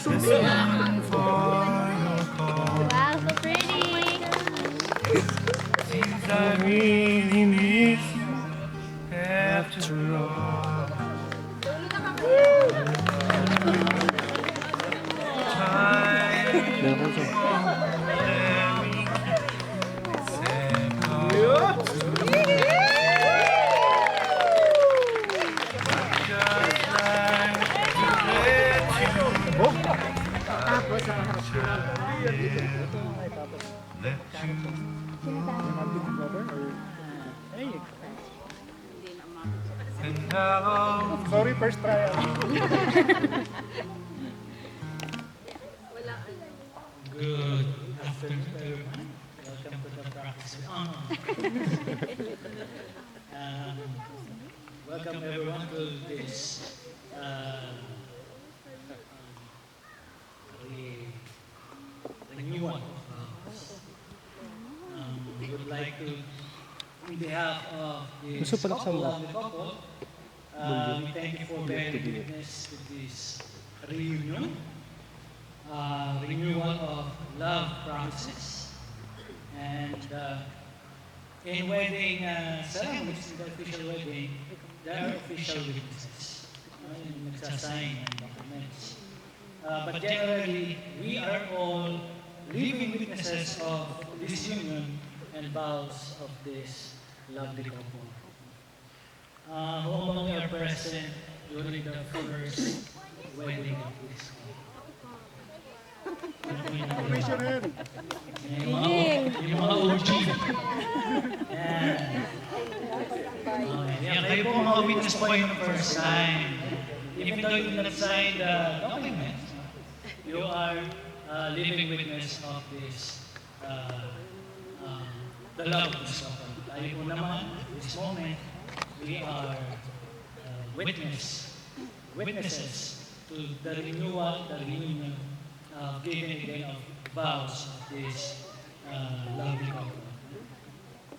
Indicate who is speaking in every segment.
Speaker 1: Listen for your call.
Speaker 2: Wow, so pretty.
Speaker 1: Things I really miss after all.
Speaker 3: Sorry, first trial.
Speaker 4: Good afternoon, everyone. Welcome to the practice. Welcome everyone to this the new one. We would like to, on behalf of the couple, we thank you for bearing witness to this reunion. Renewal of love promises. And in wedding ceremonies, in the official wedding, there are official witnesses. Yung nagsasign ng documents. But generally, we are all living witnesses of this union and vows of this lovely couple. Who among you are present during the first wedding of this couple? Yung mga OG. Yan, kayo po mga witness po yung first time. Even though you did not sign the document, you are living witness of this, the love of this couple. Tayo po naman, this moment, we are witnesses to the renewal, the reunion, giving again of vows of this lovely couple.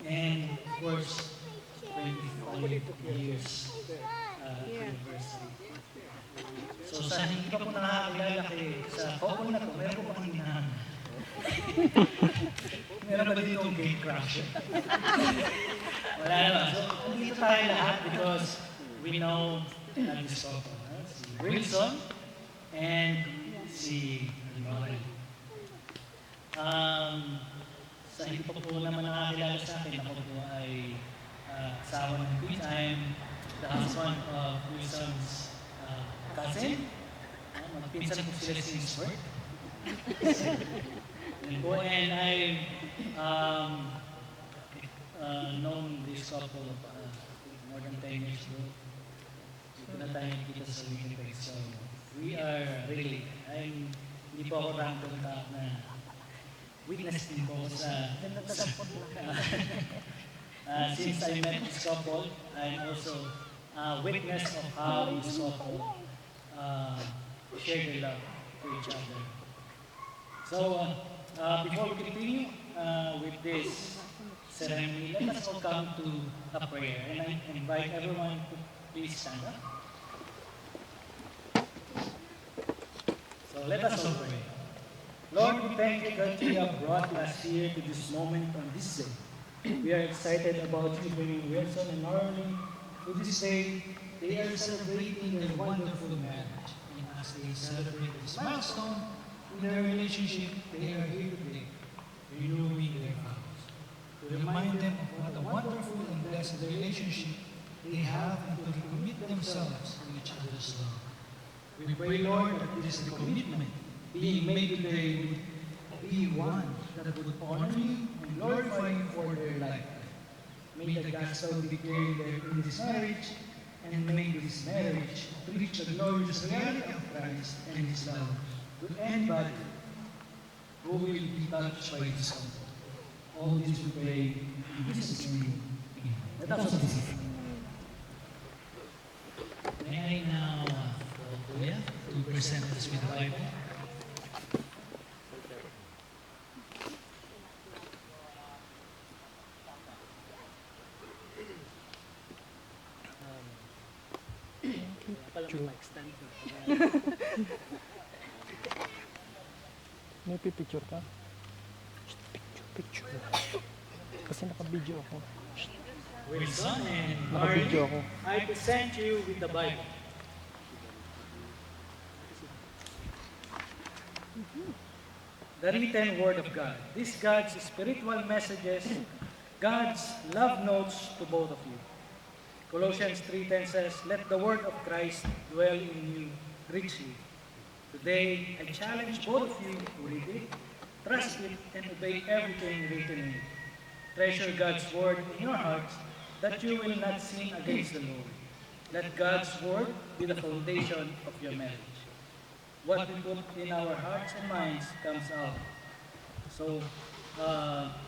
Speaker 4: And of course, 25 years anniversary. So sa hindi ka po nakakilala sa couple na to, meron po pang hinahan. Meron ba dito ang gate crash? Wala naman. So nandito tayo lahat because we know this couple. Si Wilson and si Lauren. Sa hindi pa po naman nakakilala sa akin, ako po ay asawa ng Queen. I'm the husband of Wilson's cousin. Magpinsan po sila since birth. And I've known this couple more than 10 years ago. Dito na tayo nakikita sa Winnipeg. So we are really, hindi po ako random tao na witness din po sa since I met this couple, I'm also witness of how this couple share their love to each other. So before we continue with this ceremony, let us all come to a prayer. And I invite everyone to please stand up. So let us all pray. Lord, we thank you that you have brought us here to this moment on this day. We are excited about you bringing Wilson and Lauren to this day. They are celebrating a wonderful marriage. And as they celebrate this milestone in their relationship, they are here today, renewing their vows. To remind them of what a wonderful and blessed relationship they have and to recommit themselves to each other's love. We pray, Lord, that this commitment being made today would be one that would honor you and glorify you for their lifetime. May the gospel be carried in this marriage, and may this marriage preach the glorious reality of Christ and His love to anybody who will be touched by this couple. All this we pray in Jesus' name. Amen. Let us receive. May I now call Kuya to present us with the Bible.
Speaker 2: May pipicture ka? Picture. Kasi naka-video ako.
Speaker 4: Wilson and
Speaker 2: Naka-video
Speaker 4: Marley,
Speaker 2: ako.
Speaker 4: I present you with the Bible. The written word of God. These God's spiritual messages, God's love notes to both of you. Colossians 3:10 says, "Let the word of Christ dwell in you richly." Today, I challenge both of you to read it, trust it, and obey everything written in it. Treasure God's word in your hearts that you will not sin against the Lord. Let God's word be the foundation of your marriage. What we put in our hearts and minds comes out. So,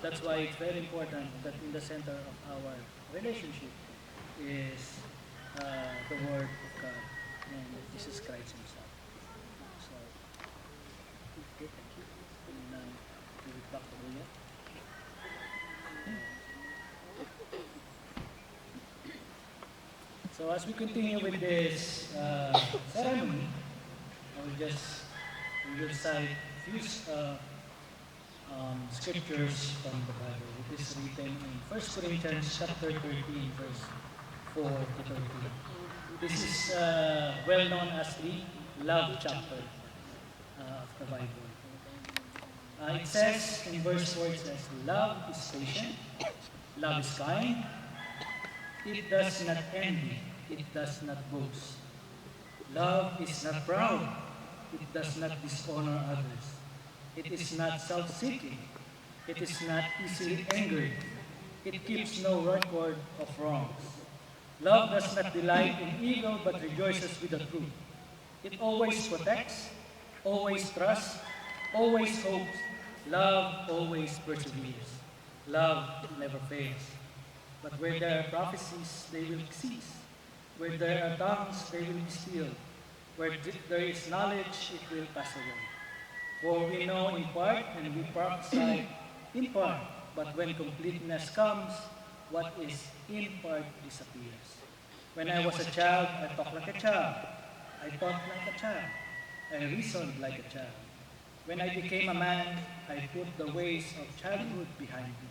Speaker 4: that's why it's very important that in the center of our relationship is the Word of God and Jesus Christ Himself. So, okay, thank you. And give it back to Kuya. So as we continue with this ceremony, I will cite a few scriptures from the Bible. It is written in 1 Corinthians chapter 13, verse 4 to 13. This is well known as the love chapter of the Bible. It says in verse 4, it says, "Love is patient, love is kind, it does not envy, it does not boast. Love is not proud, it does not dishonor others. It is not self-seeking, it is not easily angered, it keeps no record of wrongs. Love does not delight in evil, but rejoices with the truth. It always protects, always trusts, always hopes. Love always perseveres. Love never fails. But where there are prophecies, they will cease. Where there are tongues, they will be stilled. Where there is knowledge, it will pass away. For we know in part, and we prophesy in part. But when completeness comes, what is in part disappears. When I was a child, I talked like a child. I thought like a child. I reasoned like a child. When I became a man, I put the ways of childhood behind me.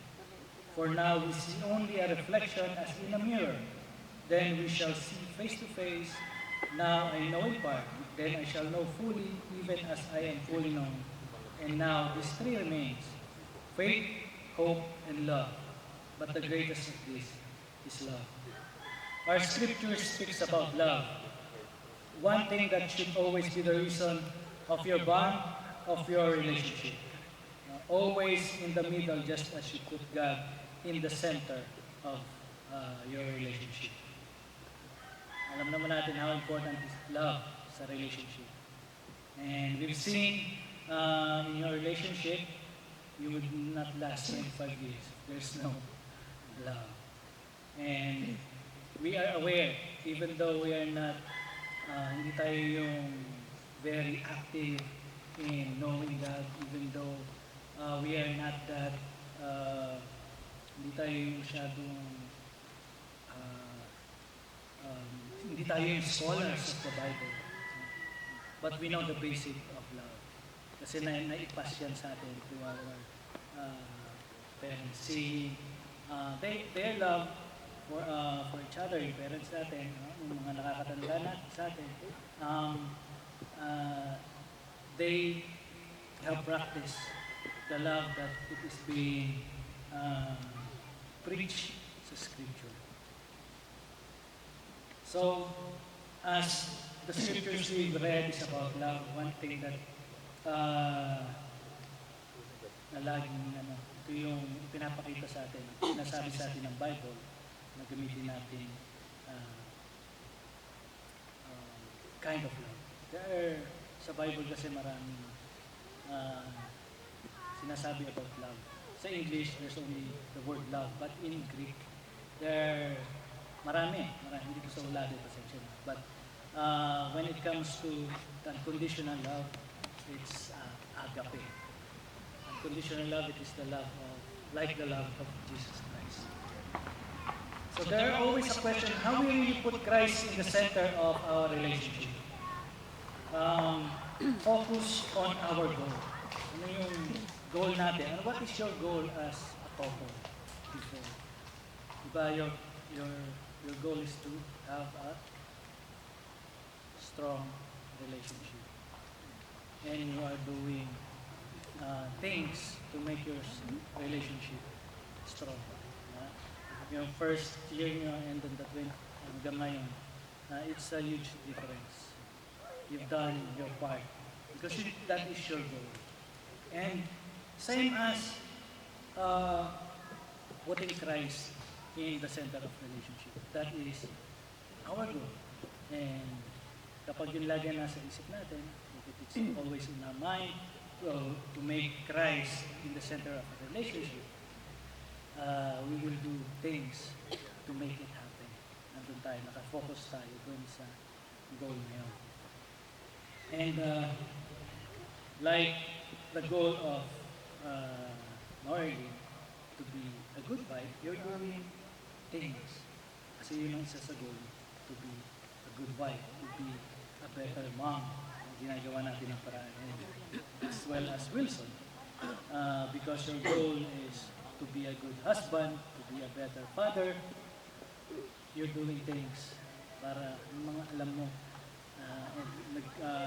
Speaker 4: For now we see only a reflection as in a mirror. Then we shall see face to face. Now I know in part. Then I shall know fully, even as I am fully known. And now this three remains: faith, hope, and love. But the greatest of these is love." Our scripture speaks about love. One thing that should always be the reason of your bond, of your relationship. Always in the middle, just as you put God in the center of your relationship. Alam naman natin how important is love sa relationship. And we've seen in your relationship, you would not last 25 years if there's no love. And we are aware, even though we are not, hindi tayo yung very active in knowing God, even though we are not that, hindi tayo masyadong, hindi tayo yung scholars of the Bible. But we know the basic of love. Kasi naipas yan sa atin to our parents. See, their love for each other, yung parents natin, yung mga nakakatanda natin sa atin, they have practiced the love that it is being preached sa Scripture. So, as the Scriptures we've read is about love, one thing that na laging ito yung pinapakita sa atin, sinasabi sa atin ng Bible, na gamitin natin kind of love. Sa Bible kasi maraming sinasabi about love. Sa English, there's only the word love, but in Greek, marami, hindi ko sa wala dito section. But when it comes to unconditional love, it's agape. Unconditional love, it is the love of, like the love of Jesus Christ. So there are always a question, how will you put Christ in the center of our relationship? Focus on our goal. Ano yung goal natin? Ano, what is your goal as a couple? Before? Diba your goal is to have a strong relationship. And you are doing things to make your relationship strong. Yung first year nyo and then the 20 hanggang ngayon, it's a huge difference. You've done your part because that is your goal. And same as putting Christ in the center of relationship. That is our goal. And kapag yun lagi nasa isip natin, if it's always in our mind, to make Christ in the center of a relationship, we will do things to make it happen. Nandun tayo, nakafocus tayo dun sa goal na yun. And like the goal of Norley, to be a good wife, you're doing things. Kasi yun ang isa sa goal, to be a good wife, to be a better mom. Ginagawa natin ang paraan. As well as Wilson. Because your goal is to be a good husband, to be a better father, you're doing things para yung mga alam mo,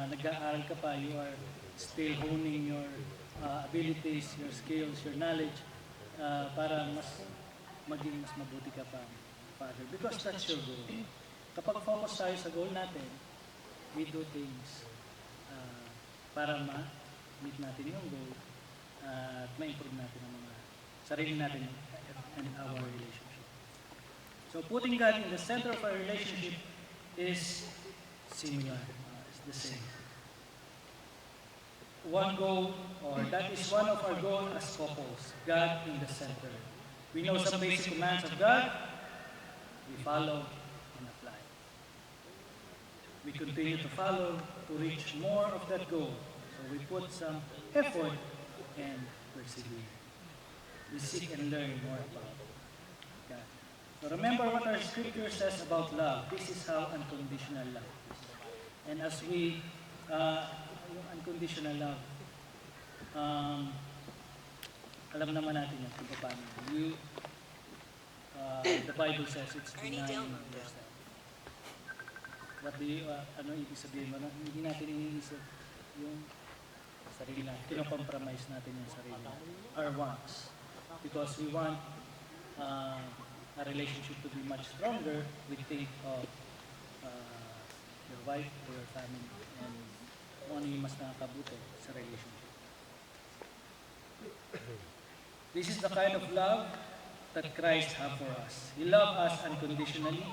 Speaker 4: nag-aaral ka pa, you are still honing your abilities, your skills, your knowledge, para maging mas mabuti ka pa, father. Because that's your goal. Kapag focus tayo sa goal natin, we do things para ma-meet natin yung goal at ma-improve natin ang mga sarili natin and our relationship. So putting God in the center of our relationship is similar, it's the same. One goal, or that is one of our goals as couples, God in the center. We know some basic commands of God, we follow and apply. We continue to follow to reach more of that goal. So we put some effort and persevere. We seek and learn more about God. So remember what our scripture says about love. This is how unconditional love is. And as we, yung unconditional love, alam naman natin yan kung paano. The Bible says it's denying yourself. What do you, ano ibig sabihin mo? Hindi natin iniisip yung sarili natin. Pinakompromise natin yung sarili natin. Our wants. Because we want a relationship to be much stronger, we think of your wife or your family and kung ano yung mas nakakabuti sa relationship. This is the kind of love that Christ has for us. He loved us unconditionally,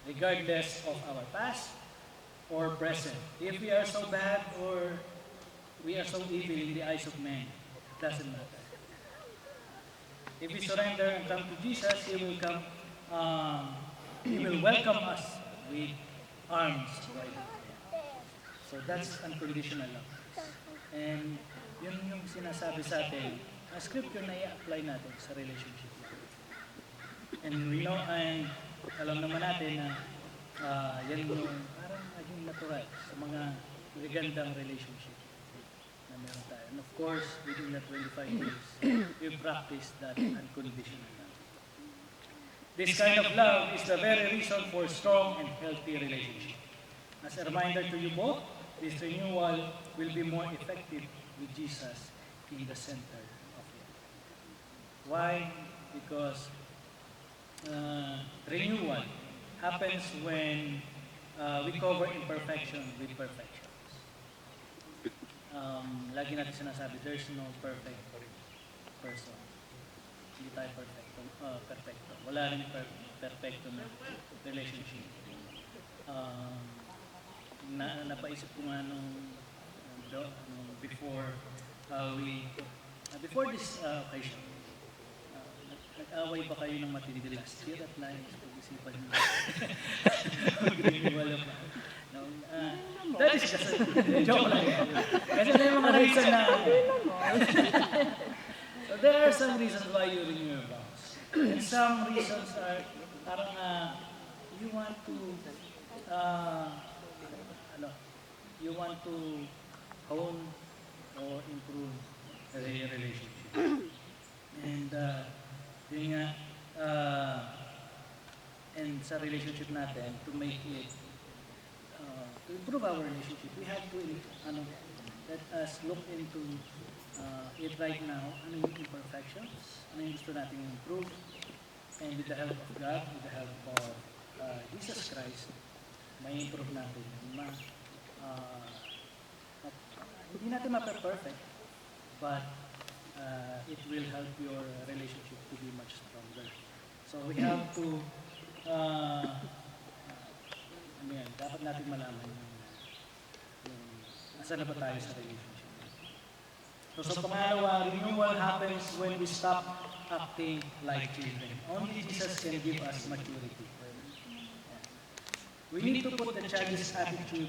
Speaker 4: regardless of our past or present. If we are so bad or we are so evil in the eyes of men, it doesn't matter. If we surrender and come to Jesus, He will come. He will welcome us with arms wide open. So that's unconditional love. And yun yung sinasabi sa atin, ang scripture na i-apply natin sa relationship. And we know, and alam naman natin na yan yung parang naging natural sa mga magagandang relationship na meron tayo. And of course, within the 25 years, we practice that unconditional love. This kind of love is the very reason for strong and healthy relationship. As a reminder to you both, this renewal will be more effective with Jesus in the center of it. Why? Because renewal happens when we cover imperfection with perfections. Lagi natin sinasabi, there's no perfect person. Hindi tayo perfecto. Wala rin perfecto na relationship. Napaisip ko nga before this occasion, nag-away ba kayo ng matindi last year at pag-isipan nyo? Wala pa. That is just a joke lang. Kasi na yung mga reason na so there are some reasons why you renew your vows. And some reasons are parang you want to hone or improve relationship. And yun nga, and sa relationship natin, to make it, to improve our relationship, we have to, let us look into it right now, ano yung imperfections, ano yung gusto natin improve, and with the help of God, with the help of Jesus Christ, may improve natin. Hindi natin ma-perfect, but it will help your relationship to be much stronger. So we have to, dapat natin malaman yung asa na ba tayo sa relationship. So sa pangalawa, renewal happens when we stop acting like children. Only Jesus can give us maturity. We need to put the childish attitude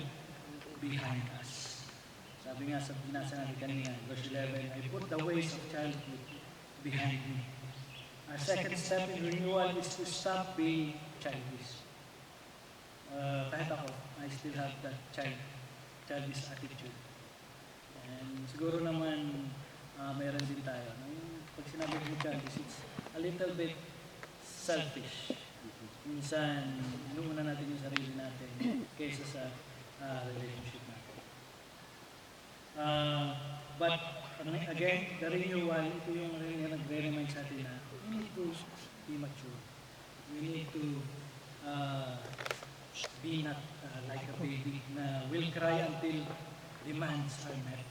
Speaker 4: behind us. Sabi nga sa binasa natin kanina, verse 11, I put the ways of childhood behind me. Our second step in renewal is to stop being childish. Kahit ako, I still have that childish attitude. And siguro naman, mayroon din tayo. Pag sinabi ko childish, it's a little bit selfish. Minsan, inuuna natin yung sarili natin kaysa sa relationship natin. But again, the renewal, ito yung nagre-remind sa atin na we need to be mature. We need to be not like a baby na will cry until demands are met.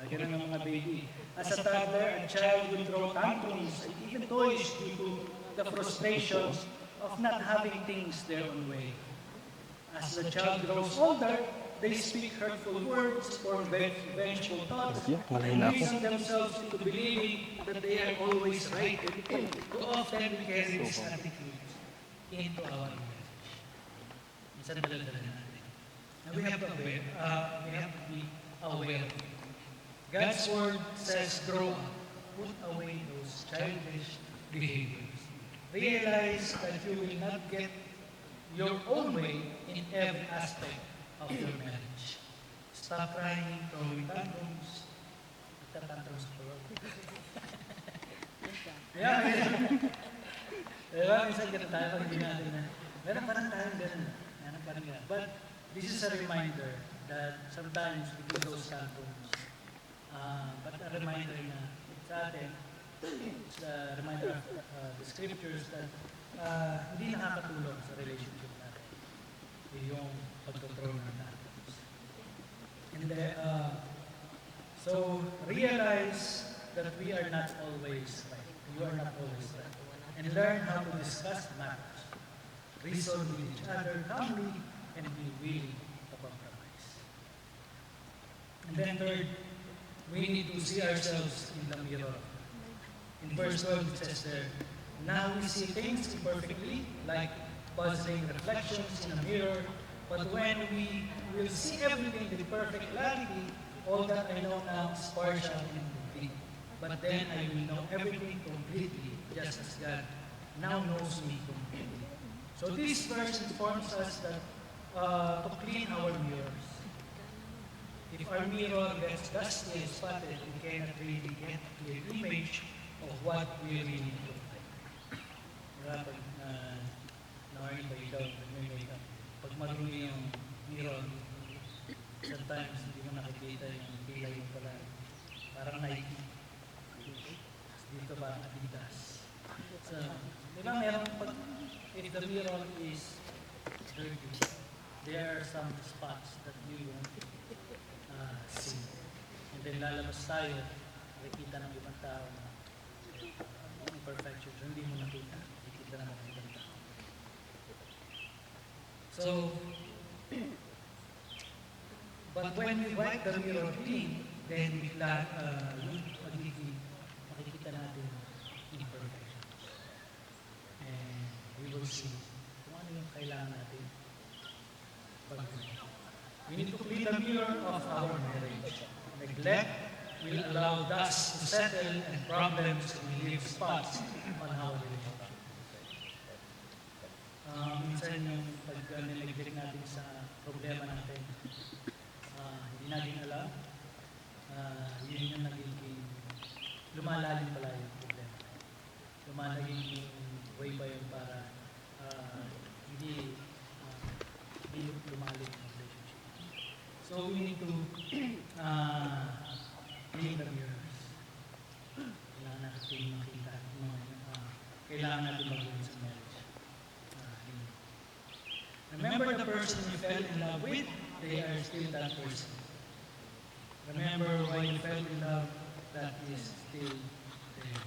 Speaker 4: Ganun ang mga baby. As a toddler, a child will throw tantrums and even toys due to the frustrations of not having things their own way. As the child grows older, they speak hurtful words or vengeful thoughts and reason themselves into believing that they are always right. Too often we carry this attitude into our marriage. Minsan naladala natin. And we have to be aware of it. God's word says, grow up, put away those childish behaviors. Realize that you will not get your own way in every aspect of your marriage. Stop crying, throwing tantrums. Tantrums po. Minsan ganun tayo pag hindi natin na, meron pa rin tayong ganun. But this is a reminder that sometimes we do those tantrums. But a reminder na sa atin, it's a reminder of the scriptures that hindi nakakatulong sa relationship natin. Yung pagtutrong ng tantrums. And so realize that we are not always right. You are not always right. And learn how to discuss matters. Reason with each other calmly and be willing to compromise. And then third, we need to see ourselves in the mirror. In verse 12 it says there, now we see things imperfectly, like puzzling reflections in a mirror, but when we will see everything with perfect clarity, all that I know now is partial and complete. But then I will know everything completely, just as God now knows me completely. So this verse informs us that to clean our mirrors. If our mirror gets dusty and spotted, we cannot really get a clear image of what we really look like. Diba, pag nakain pa ikaw, nag-makeup, pag marumi yung mirror, sometimes hindi mo nakikita yung kilay mo pala. Parang Nike. Dito parang Adidas. So, diba meron pag, if the mirror is dirty, there are some spots that you won't see. And then lalabas tayo, nakikita ng ibang tao na imperfections, hindi mo nakita, nakikita naman ng ibang tao. So, but when we wipe the mirror clean, then makikita natin imperfections. And we will see kung ano yung kailangan natin pagkakas. We need to clean the mirror of our marriage. Neglect will allow dust to settle and problems to leave spots on our relationship. Minsan yung pag-neglect natin sa problema natin, hindi natin alam, yun yung nagiging lumalalim pala yung problema. Lumalaging yung way pa yun para hindi lumalim yung relationship. So we need to clean the mirrors. Kailangan natin makita kailangan natin magawin sa marriage. Remember the person you fell in love with, they are still that person. Remember why you fell in love, that is still there.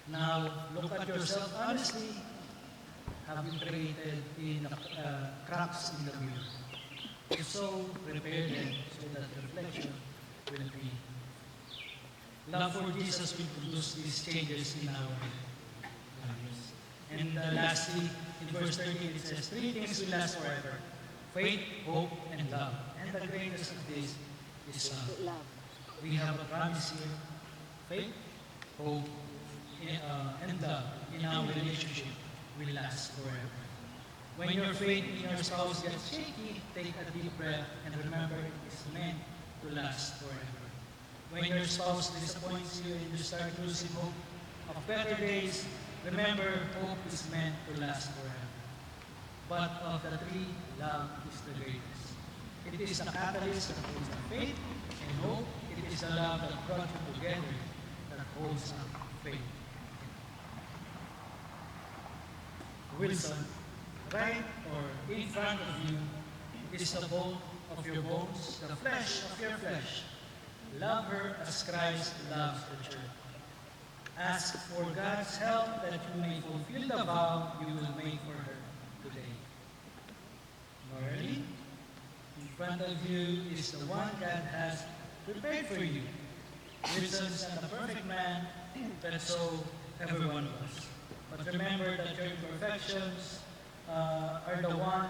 Speaker 4: Now, look at yourself honestly. Have you created cracks in the mirror? If so, repair them so that reflection will be. Love for Jesus will produce these changes in our lives. And lastly, in verse 13 it says, 3 things will last forever: faith, hope, and love. And the greatest of these is love. We have a promise here: faith, hope, and love in our relationship will last forever. When your faith in your spouse gets shaky, take a deep breath and remember it is meant to last forever. When your spouse disappoints you and you start losing hope of better days, remember hope is meant to last forever. But of the three, love is the greatest. It is a catalyst that holds up faith and hope. It is a love that brought you together that holds up faith. Wilson, right or in front of you is the bone of your bones, the flesh of your flesh. Love her as Christ loves the church. Ask for God's help that you may fulfill the vow you will make for her today. Morally, in front of you is the one God has prepared for you. Wilson is not a perfect man, but so every one of us. But remember that your imperfections are the one,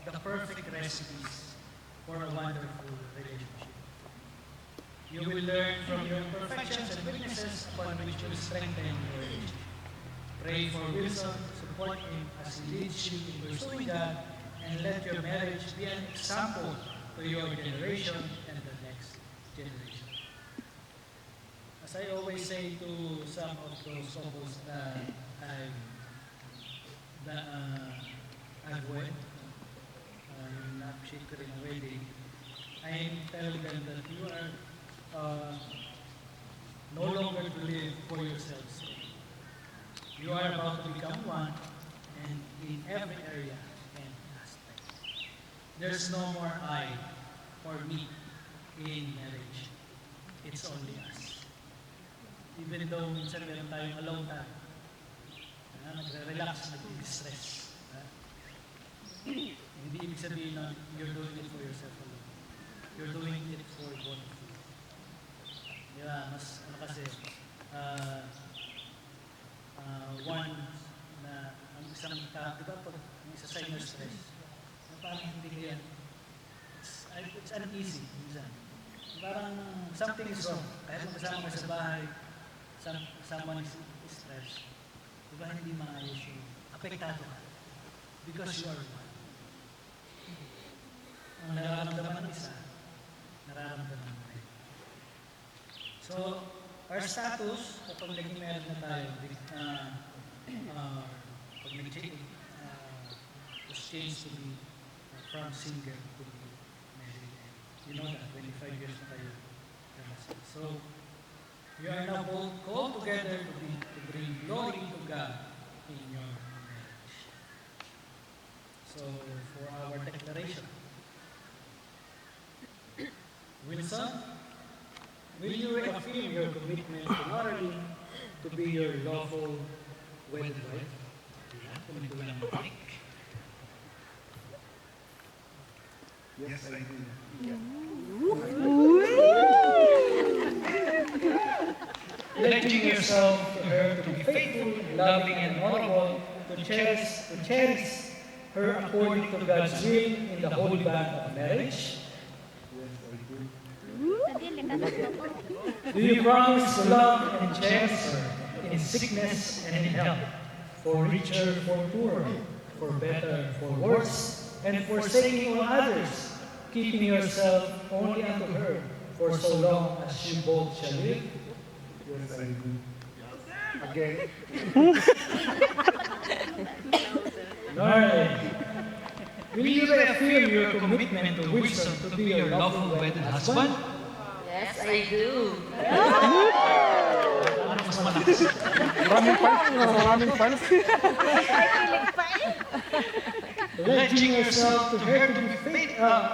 Speaker 4: the perfect recipes for a wonderful relationship. You will learn from your imperfections and weaknesses upon which you will strengthen your relationship. Pray for Wilson, support him as he leads you in pursuing God, and let your marriage be an example to your generation and the next generation. As I always say to some of those couples that I've wed, na-appreciate ko rin ang wedding, I tell them that you are no longer to live for yourselves. You are about to become one, and in every area and aspect. There's no more I or me in marriage. It's only us. Even though minsan meron tayong alone time, nagre-relax, nag-distress. Hindi ibig sabihin na you're doing it for yourself alone. You're doing it for both of you. Diba, mas ano kasi, one na ang isang tao, diba pag isa sa inyo stress, parang hindi kaya, it's uneasy minsan. Parang something is wrong. Kahit magkasama ka sa bahay, someone is stressed. Diba hindi maayos yung apektado ka? Because you are one. Ang nararamdaman ng isa, nararamdaman mo rin. So, our status, kapag naging married na tayo, pag nag-change, was changed to be from single to be married. You know that, 25 years na tayo. So, you are now both called together to bring glory to God in your marriage. So, for our declaration, Wilson, will you reaffirm your commitment to Marilyn to be your lawful wedded wife? Kunin ko lang ang mic.
Speaker 1: Yes, I do.
Speaker 4: Pledging yourself to her to be faithful, loving, and honorable, to cherish her according to God's will in the holy bond of marriage. Do you promise to love and cherish her in sickness and in health, for richer, for poorer, for better, for worse, and forsaking all others, keeping yourself only unto her for so long as you both shall live?
Speaker 1: Yes, I do. Again,
Speaker 4: Lauren, will you reaffirm your commitment to Wilson to be your lawful wedded husband?
Speaker 3: Yes, I do.
Speaker 1: maraming fans.
Speaker 4: Pledging yourself to her to be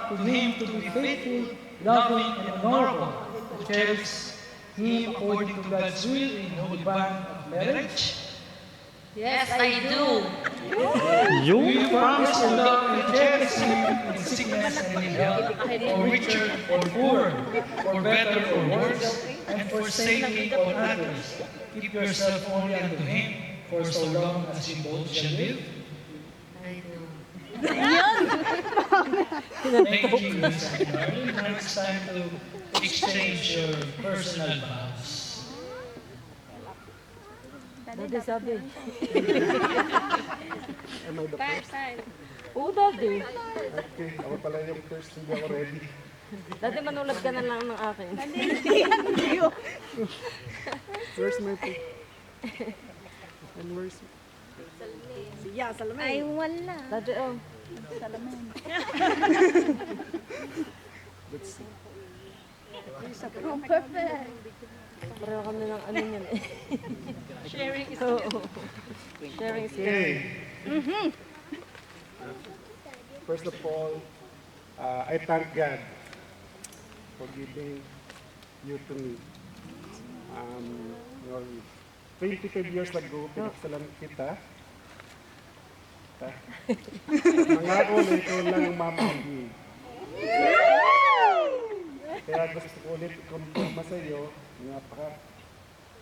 Speaker 4: to him to be faithful, loving, and honorable, to cherish him according to God's will in holy bond of marriage.
Speaker 3: Yes, I do.
Speaker 4: Will you promise to love and cherish him in sickness and in health, for richer or poorer, for better or worse, and forsaking all others? Keep yourself only unto him, for so long as you both shall live.
Speaker 3: I do.
Speaker 4: Thank you, Miss Darling. Now it's time to exchange your personal vows.
Speaker 5: Dati sabi.
Speaker 1: Am I the first?
Speaker 5: Oo, dati.
Speaker 1: Okay, ako pala yung first, hindi ako ready.
Speaker 5: Dati manulat ka na lang ng akin.
Speaker 1: Where's my pick? And where's...
Speaker 6: Ay, wala.
Speaker 5: Dati, oh.
Speaker 1: Let's see.
Speaker 6: Oh, perfect.
Speaker 5: Pareho kami ng ano niyan eh.
Speaker 3: Sharing is
Speaker 5: Oo. Sharing is
Speaker 1: Okay. First of all, I thank God for giving you to me. You know, 25 years ago, pinagsalan kita. Nangako na ikaw lang ang mamahali. Kaya gusto ko ulit kumpirma sa iyo,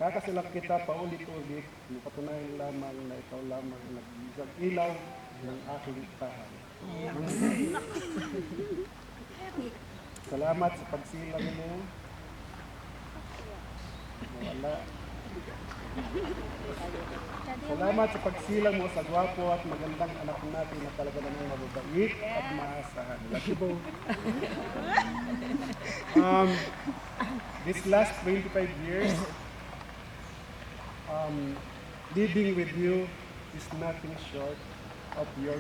Speaker 1: kakasilak kita paulit-ulit, napatunayan lamang na ikaw lamang ang nag-iisang ilaw ng aking tahan. Salamat sa pagsilang mo. Wala. Salamat sa pagsilang mo sa gwapo at magandang anak natin na talaga namang mababait at maasahan. Lucky both. This last 25 years, living with you is nothing short of your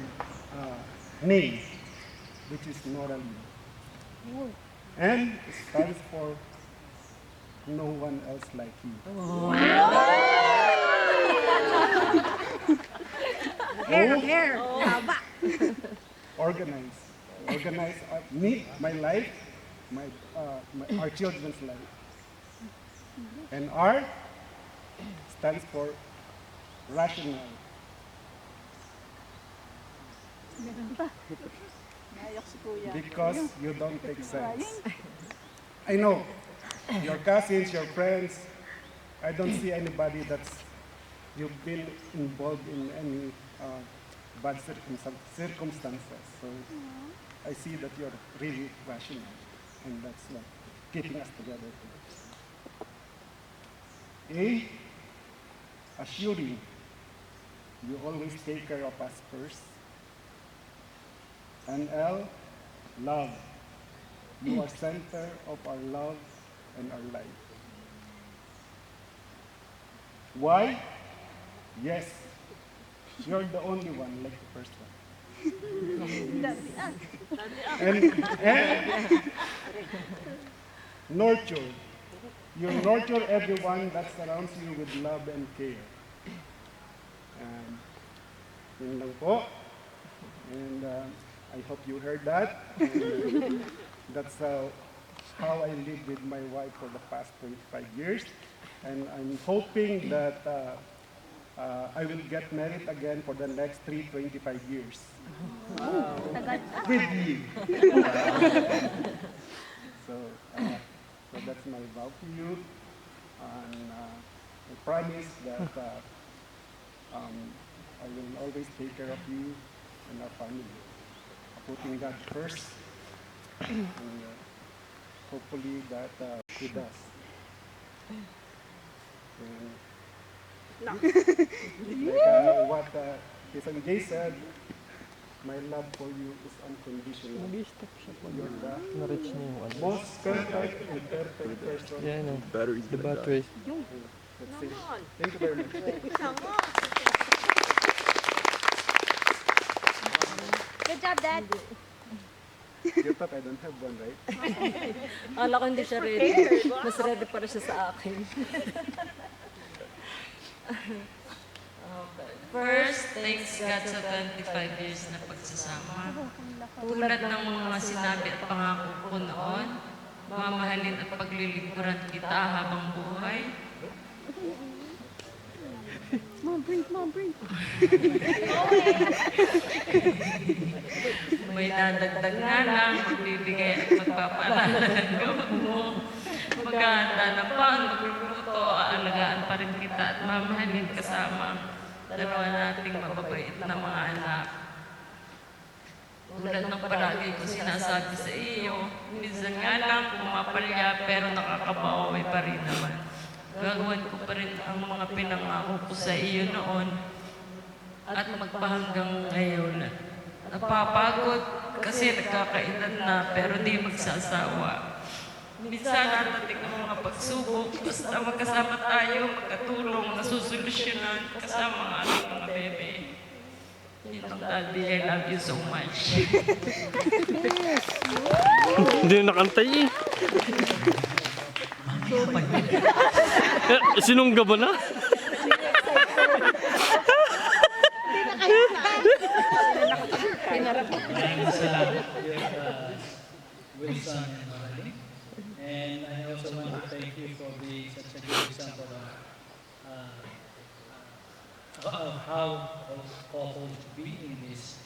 Speaker 1: name, which is Noralie. And it stands for no one else like you.
Speaker 6: Hair. Haba.
Speaker 1: Organize me, my life, our children's life. And R stands for rational. Because you don't take sides. I know your cousins, your friends. I don't see anybody that's you've been involved in any bad circumstances. So I see that you're really rational, and that's what keeping us together. A, assuring you always take care of us first. And L, love. You are center of our love and our life. Why? Yes, you're the only one like the first one. and nurture. You nurture everyone that surrounds you with love and care. Yun lang po. And I hope you heard that. And, that's how I live with my wife for the past 25 years. And I'm hoping that I will get married again for the next 25 years. With you. So that's my vow to you. And I promise that I will always take care of you and our family, putting God first, and hopefully that He does. And like what Jason Jay said, My love for you is unconditional.
Speaker 2: Nag-stop siya pag
Speaker 1: You're the
Speaker 2: na-reach niya yung ano.
Speaker 1: most perfect and perfect person.
Speaker 2: Yan o. The battery.
Speaker 1: That's it. Thank you very much.
Speaker 6: Good job, Dad.
Speaker 1: You thought I don't have one, right?
Speaker 5: Akala ko hindi siya ready. Mas ready para siya sa akin.
Speaker 3: First, thanks God sa 25 years na pagsasama. Tulad ng mga sinabi at pangako ko noon, mamahalin at paglilingkuran kita habang buhay.
Speaker 6: Mom, breathe.
Speaker 3: May dadagdag nga lang, magbibigay at magpapaalala ng gamot mo. Maghahanda ng pang, magluluto, aalagaan pa rin kita at mamahalin kasama dalawa nating mababait na mga anak. Tulad ng palagi ko sinasabi sa iyo, minsan nga lang pumapalya pero nakakabawi pa rin naman. Gagawin ko pa rin ang mga pinangako ko sa iyo noon at magpahanggang ngayon. Napapagod kasi nagkakaedad na pero di magsasawa. Minsan natating ang mga pagsubok, basta magkasama tayo, magkatulong, nasusolusyonan kasama ang ating mga bebe. Itong Daddy, I love you so much.
Speaker 2: Hindi na nakantay eh. Sinungga ba na?
Speaker 4: Maraming salamat, Wilson and Marlene. And I also want to thank you for being such a good example of how couple to be in this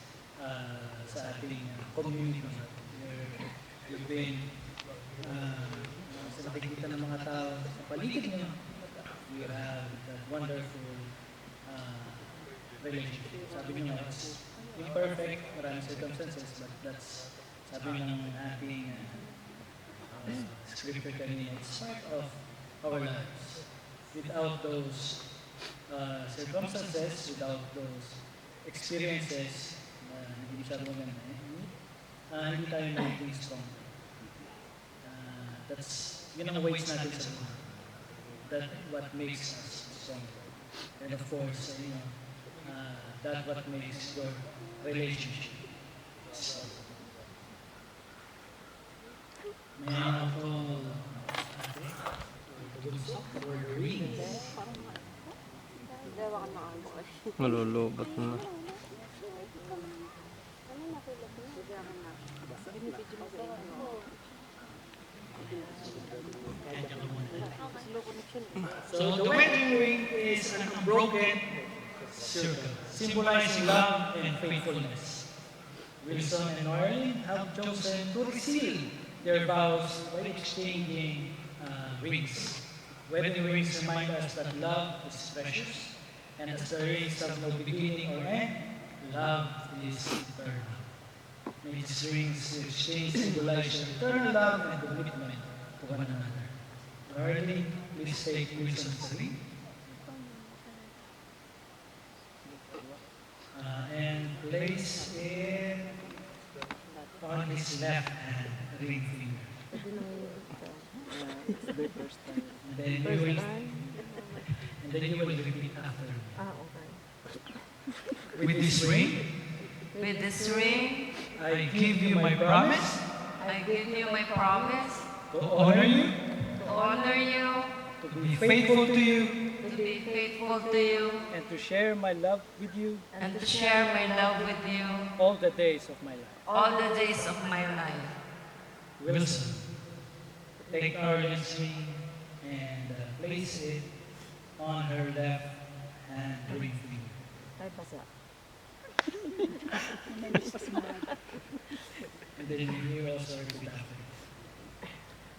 Speaker 4: sa ating community. You've been sa nakikita ng mga tao sa paligid niyo. You have that wonderful relationship. Sabi niyo nga, it's imperfect, maraming circumstances, but that's sabi ng ating scripture kanina, it's part of our lives. Without those circumstances, without those experiences na hindi siya maganda, hindi tayo magiging strong. That's, yun ang weights natin sa buhay. That what makes us stronger. And of course, that's what makes your relationship strong. May ako, for the rings.
Speaker 2: Malulubat na.
Speaker 4: So the wedding ring is an unbroken circle, symbolizing love and faithfulness. Wilson and Marlene have chosen to seal their vows by exchanging rings. Wedding rings remind us that love is precious, and as the rings have no beginning or end, love is eternal. May these rings exchange symbolize eternal love and commitment to one another. Marlene, please take Wilson's ring. And place it on his left hand ring finger. And then you will repeat after me. With this ring,
Speaker 3: With this ring,
Speaker 4: I give you my promise
Speaker 3: I give you my promise
Speaker 4: to honor you,
Speaker 3: to honor you,
Speaker 4: to be faithful to you,
Speaker 3: to be faithful to you,
Speaker 4: and to share my love with you
Speaker 3: and to share my love with you
Speaker 4: all the days of my life.
Speaker 3: all the days of my life.
Speaker 4: Wilson, take Arlene's ring and place it on her left hand ring finger.
Speaker 5: Ay, basa.
Speaker 4: And then you also repeat after me.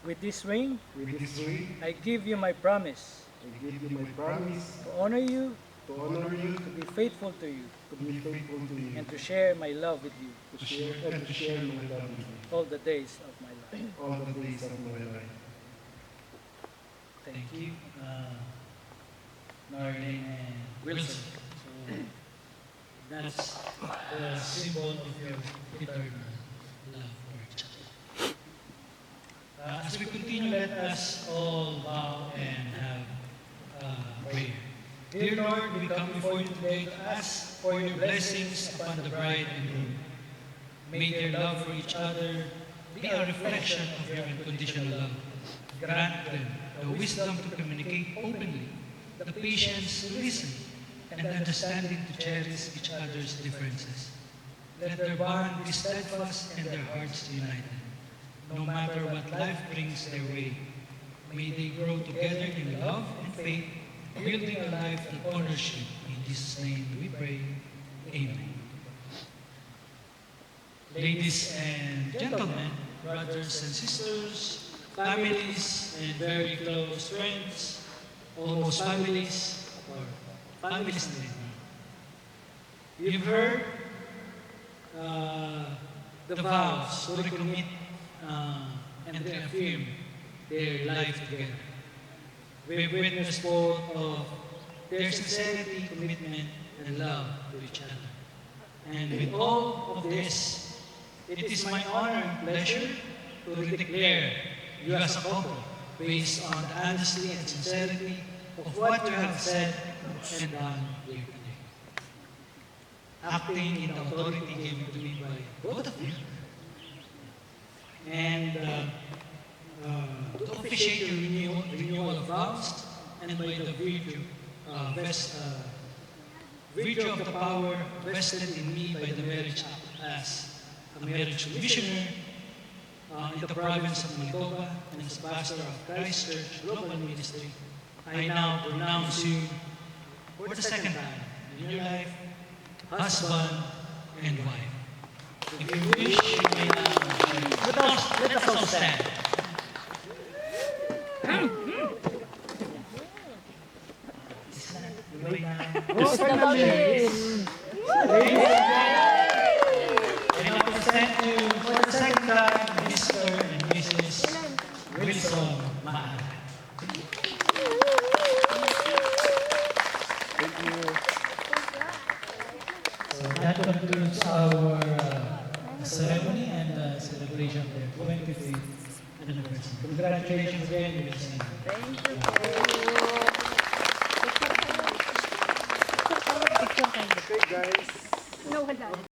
Speaker 4: With this ring,
Speaker 1: With this ring,
Speaker 4: I give you my promise
Speaker 1: I give you my promise
Speaker 4: to honor you,
Speaker 1: to honor you,
Speaker 4: to be faithful to you,
Speaker 1: to be faithful to you,
Speaker 4: and to share my love with you
Speaker 1: to share my love with you
Speaker 4: all the days of my life.
Speaker 1: all the days of my life.
Speaker 4: Thank you, Marlene and Wilson. So, That's the symbol of your eternal love for each other. As we continue, let us all bow and have prayer. Dear Lord, we come before you today to ask for your blessings upon the bride and groom. May their love for each other be a reflection of your unconditional love. Grant them the wisdom to communicate openly, the patience to listen, and the understanding to cherish each other's differences. Let their bond be steadfast and their hearts united. No matter what life brings their way, may they grow together in love and faith, building a life that honors you. In Jesus' name we pray. Amen. Ladies and gentlemen, brothers and sisters, families and very close friends, almost families, or families na rin. You've heard the vows to recommit and reaffirm their life together. We've witnessed both of their sincerity, commitment, and love to each other. And with all of this, it is my honor and pleasure to declare you as a couple based on the honesty and sincerity of what you have said and done here today. Acting in the authority given to me by both of you, and to officiate your renewal of vows, and by the virtue of the power vested in me by the Marriage Act as a marriage commissioner in the province of Manitoba and as pastor of Christ Church Global Ministry, I now pronounce you for the second time in your life, husband and wife. If you wish, you may now let us all stand.
Speaker 1: Oh, finally!
Speaker 4: And I present you for the second time, Mr. and Mrs. Wilson Maaga. So that concludes our ceremony and celebration of their 25th anniversary. Congratulations again, Wilson.
Speaker 1: Okay, guys.
Speaker 6: No, wala.